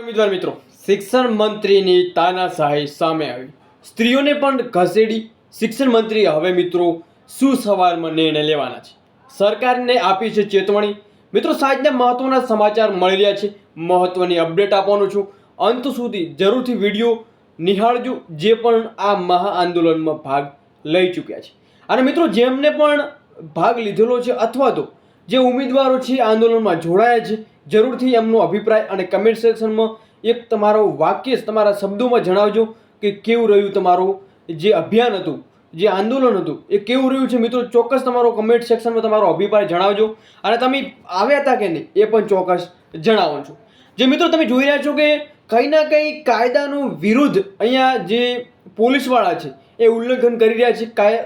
ઉમેદવાર મિત્રો, શિક્ષણ મંત્રીની તાનાશાહી સામે આવી, સ્ત્રીઓને પણ ઘસેડી શિક્ષણ મંત્રી હવે મિત્રો શું સવારમાં નિર્ણય લેવાના છે? સરકારને આપી છે ચેતવણી. મિત્રો સાંજના મહત્વના સમાચાર મળી રહ્યા છે, મહત્વની અપડેટ આપવાનું છું. અંત સુધી જરૂરથી વિડીયો નિહાળજો, જે પણ આ મહા આંદોલનમાં ભાગ લઈ ચૂક્યા છે. અને મિત્રો જેમને પણ ભાગ લીધેલો છે અથવા તો જે ઉમેદવારો છે આંદોલનમાં જોડાયા છે, જરૂરથી એમનો અભિપ્રાય અને કમેન્ટ સેક્શનમાં એક તમારો વાક્ય તમારા શબ્દોમાં જણાવજો કે કેવું રહ્યું તમારું જે અભિયાન હતું, જે આંદોલન હતું એ કેવું રહ્યું છે. મિત્રો ચોક્કસ તમારો કમેન્ટ સેક્શનમાં તમારો અભિપ્રાય જણાવજો અને તમે આવ્યા હતા કે નહીં એ પણ ચોક્કસ જણાવો છો. જે મિત્રો તમે જોઈ રહ્યા છો કે કંઈ ના કંઈ કાયદાનું વિરુદ્ધ અહીંયા જે પોલીસવાળા છે એ ઉલ્લંઘન કરી રહ્યા છે,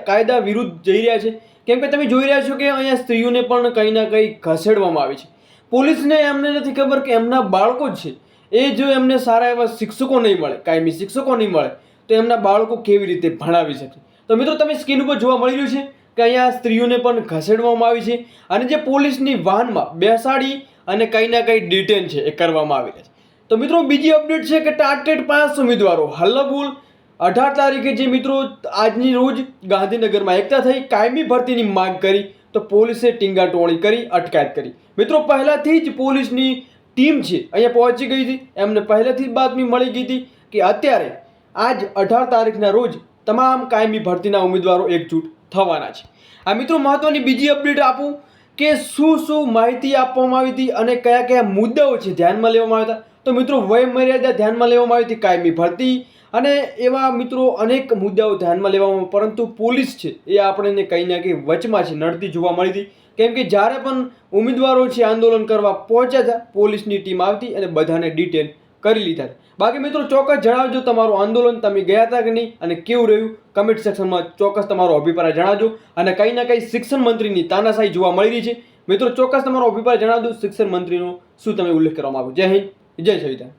કાયદા વિરુદ્ધ જઈ રહ્યા છે. કેમ કે તમે જોઈ રહ્યા છો કે અહીંયા સ્ત્રીઓને પણ કંઈ ના કંઈ ખસેડવામાં આવી છે. પોલીસને એમને નથી ખબર કે એમના બાળકો જ છે એ જો એમને સારા એવા શિક્ષકો નહીં મળે, કાયમી શિક્ષકો નહીં મળે તો એમના બાળકો કેવી રીતે ભણાવી શકે. તો મિત્રો તમે સ્ક્રીન ઉપર જોવા મળી રહ્યું છે કે અહીંયા સ્ત્રીઓને પણ ખસેડવામાં આવી છે અને જે પોલીસની વાહનમાં બેસાડી અને કંઈ ના કંઈ ડિટેન છે એ કરવામાં આવી છે. તો મિત્રો બીજી અપડેટ છે કે ટાર્ગેટ 5 ઉમેદવારો હલ્લાબોલ 18 તારીખે જે મિત્રો આજની રોજ ગાંધીનગરમાં એકઠા થઈ કાયમી ભરતીની માંગ કરી તો પોલીસે ટીંગાટોળી કરી અટકાયત કરી. મિત્રો પહેલાથી જ પોલીસની ટીમ છે અહીંયા પહોંચી ગઈ હતી, એમને પહેલેથી જ બાતમી મળી ગઈ હતી કે અત્યારે આજ 18 તારીખના રોજ તમામ કાયમી ભરતીના ઉમેદવારો એકજૂટ થવાના છે. આ મિત્રો મહત્વની બીજી અપડેટ આપું કે શું માહિતી આપવામાં આવી હતી અને કયા કયા મુદ્દાઓ છે ધ્યાનમાં લેવામાં આવ્યા હતા. તો મિત્રો વય મર્યાદા ધ્યાનમાં લેવામાં આવી હતી, કાયમી ભરતી અને એવા મિત્રો અનેક મુદ્દાઓ ધ્યાનમાં લેવામાં, પરંતુ પોલીસ છે એ આપણને કંઈ ના કંઈ વચમાં છે નડતી જોવા મળી હતી. કેમ કે જ્યારે પણ ઉમેદવારો છે આંદોલન કરવા પહોંચ્યા હતા, પોલીસની ટીમ આવતી અને બધાને ડિટેન કરી લીધા. બાકી મિત્રો ચોક્કસ જણાવજો તમારું આંદોલન તમે ગયા હતા કે નહીં અને કેવું રહ્યું. કમેન્ટ સેક્શનમાં ચોક્કસ તમારો અભિપ્રાય જણાવજો અને કંઈ ના કંઈ શિક્ષણ મંત્રીની તાનાશાહી જોવા મળી રહી છે. મિત્રો ચોક્કસ તમારો અભિપ્રાય જણાવજો. શિક્ષણ મંત્રીનો શું તમે ઉલ્લેખ કરવા માંગો. જય હિન્દ, જય સંવિધાન.